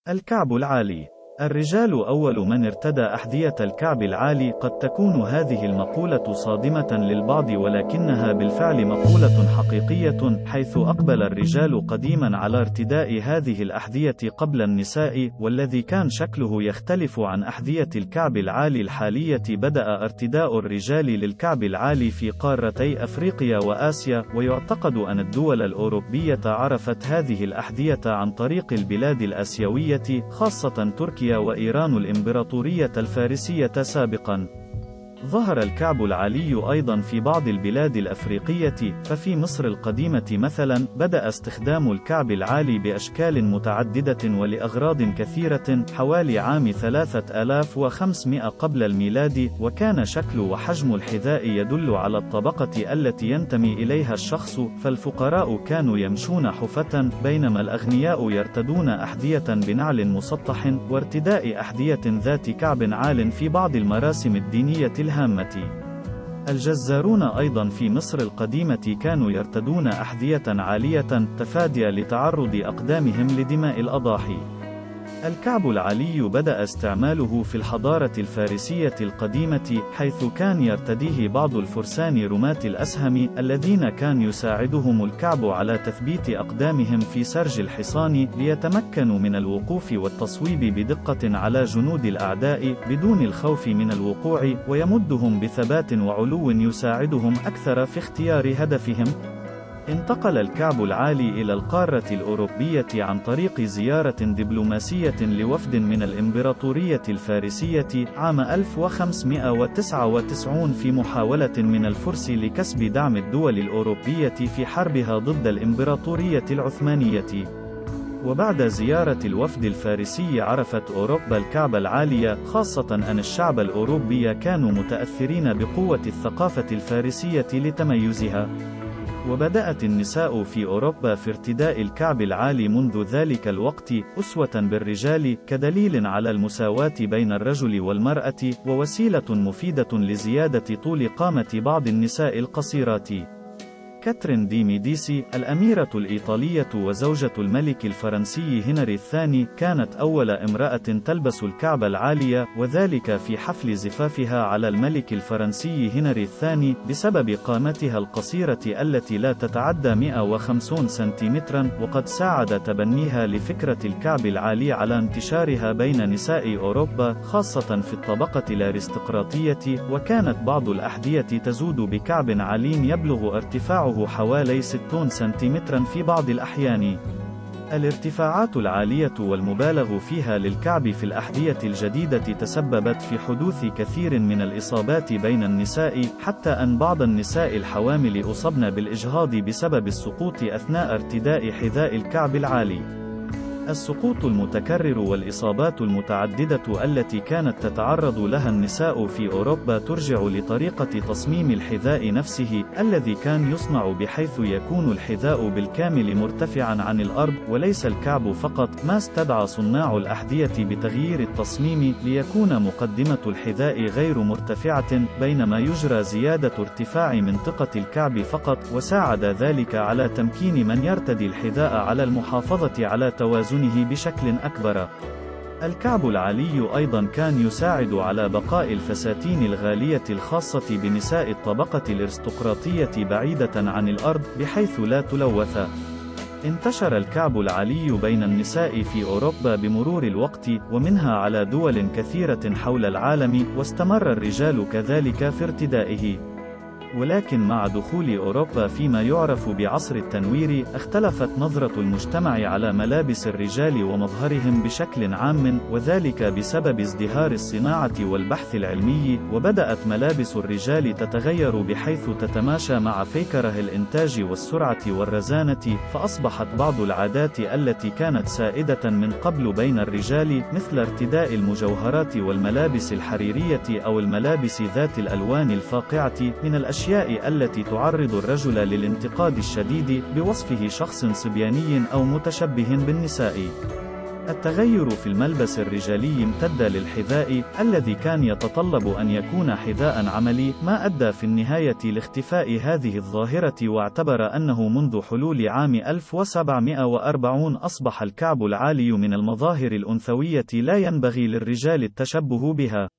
الكعب العالي. الرجال أول من ارتدى أحذية الكعب العالي. قد تكون هذه المقولة صادمة للبعض، ولكنها بالفعل مقولة حقيقية، حيث أقبل الرجال قديما على ارتداء هذه الأحذية قبل النساء، والذي كان شكله يختلف عن أحذية الكعب العالي الحالية. بدأ ارتداء الرجال للكعب العالي في قارتي أفريقيا وآسيا، ويعتقد أن الدول الأوروبية عرفت هذه الأحذية عن طريق البلاد الآسيوية، خاصة تركيا وإيران الإمبراطورية الفارسية سابقا. ظهر الكعب العالي أيضا في بعض البلاد الأفريقية، ففي مصر القديمة مثلا بدأ استخدام الكعب العالي بأشكال متعددة ولأغراض كثيرة حوالي عام 3500 قبل الميلاد، وكان شكل وحجم الحذاء يدل على الطبقة التي ينتمي إليها الشخص، فالفقراء كانوا يمشون حفة، بينما الأغنياء يرتدون أحذية بنعل مسطح، وارتداء أحذية ذات كعب عال في بعض المراسم الدينية الهامة. الجزارون أيضا في مصر القديمة كانوا يرتدون أحذية عالية تفاديا لتعرض أقدامهم لدماء الأضاحي. الكعب العالي بدأ استعماله في الحضارة الفارسية القديمة، حيث كان يرتديه بعض الفرسان رماة الأسهم، الذين كان يساعدهم الكعب على تثبيت أقدامهم في سرج الحصان، ليتمكنوا من الوقوف والتصويب بدقة على جنود الأعداء بدون الخوف من الوقوع، ويمدهم بثبات وعلو يساعدهم أكثر في اختيار هدفهم. انتقل الكعب العالي إلى القارة الأوروبية عن طريق زيارة دبلوماسية لوفد من الإمبراطورية الفارسية عام 1599 في محاولة من الفرس لكسب دعم الدول الأوروبية في حربها ضد الإمبراطورية العثمانية. وبعد زيارة الوفد الفارسي عرفت أوروبا الكعب العالي، خاصة أن الشعب الأوروبي كانوا متأثرين بقوة الثقافة الفارسية لتميزها. وبدأت النساء في أوروبا في ارتداء الكعب العالي منذ ذلك الوقت، أسوة بالرجال، كدليل على المساواة بين الرجل والمرأة، ووسيلة مفيدة لزيادة طول قامة بعض النساء القصيرات. كاترين دي ميديسي، الأميرة الإيطالية وزوجة الملك الفرنسي هنري الثاني، كانت أول امرأة تلبس الكعب العالي، وذلك في حفل زفافها على الملك الفرنسي هنري الثاني، بسبب قامتها القصيرة التي لا تتعدى 150 سنتيمترا، وقد ساعد تبنيها لفكرة الكعب العالي على انتشارها بين نساء أوروبا، خاصة في الطبقة الأرستقراطية، وكانت بعض الأحذية تزود بكعب عالي يبلغ ارتفاعه حوالي 60 سنتيمترا في بعض الأحيان. الارتفاعات العالية والمبالغ فيها للكعب في الأحذية الجديدة تسببت في حدوث كثير من الإصابات بين النساء، حتى أن بعض النساء الحوامل أصبن بالإجهاض بسبب السقوط أثناء ارتداء حذاء الكعب العالي. السقوط المتكرر والإصابات المتعددة التي كانت تتعرض لها النساء في أوروبا ترجع لطريقة تصميم الحذاء نفسه، الذي كان يصنع بحيث يكون الحذاء بالكامل مرتفعا عن الأرض، وليس الكعب فقط، ما استدعى صناع الأحذية بتغيير التصميم ليكون مقدمة الحذاء غير مرتفعة، بينما يجرى زيادة ارتفاع منطقة الكعب فقط، وساعد ذلك على تمكين من يرتدي الحذاء على المحافظة على توازنه بشكل أكبر. الكعب العالي أيضا كان يساعد على بقاء الفساتين الغالية الخاصة بنساء الطبقة الأرستقراطية بعيدة عن الأرض، بحيث لا تلوث. انتشر الكعب العالي بين النساء في أوروبا بمرور الوقت، ومنها على دول كثيرة حول العالم، واستمر الرجال كذلك في ارتدائه. ولكن مع دخول أوروبا فيما يعرف بعصر التنوير، اختلفت نظرة المجتمع على ملابس الرجال ومظهرهم بشكل عام، وذلك بسبب ازدهار الصناعة والبحث العلمي، وبدأت ملابس الرجال تتغير بحيث تتماشى مع فيكره الإنتاج والسرعة والرزانة، فأصبحت بعض العادات التي كانت سائدة من قبل بين الرجال، مثل ارتداء المجوهرات والملابس الحريرية أو الملابس ذات الألوان الفاقعة، من الأشياء التي تعرض الرجل للانتقاد الشديد بوصفه شخص صبياني أو متشبه بالنساء. التغير في الملبس الرجالي امتد للحذاء، الذي كان يتطلب أن يكون حذاء عملي، ما أدى في النهاية لاختفاء هذه الظاهرة، واعتبر أنه منذ حلول عام 1740 أصبح الكعب العالي من المظاهر الأنثوية لا ينبغي للرجال التشبه بها.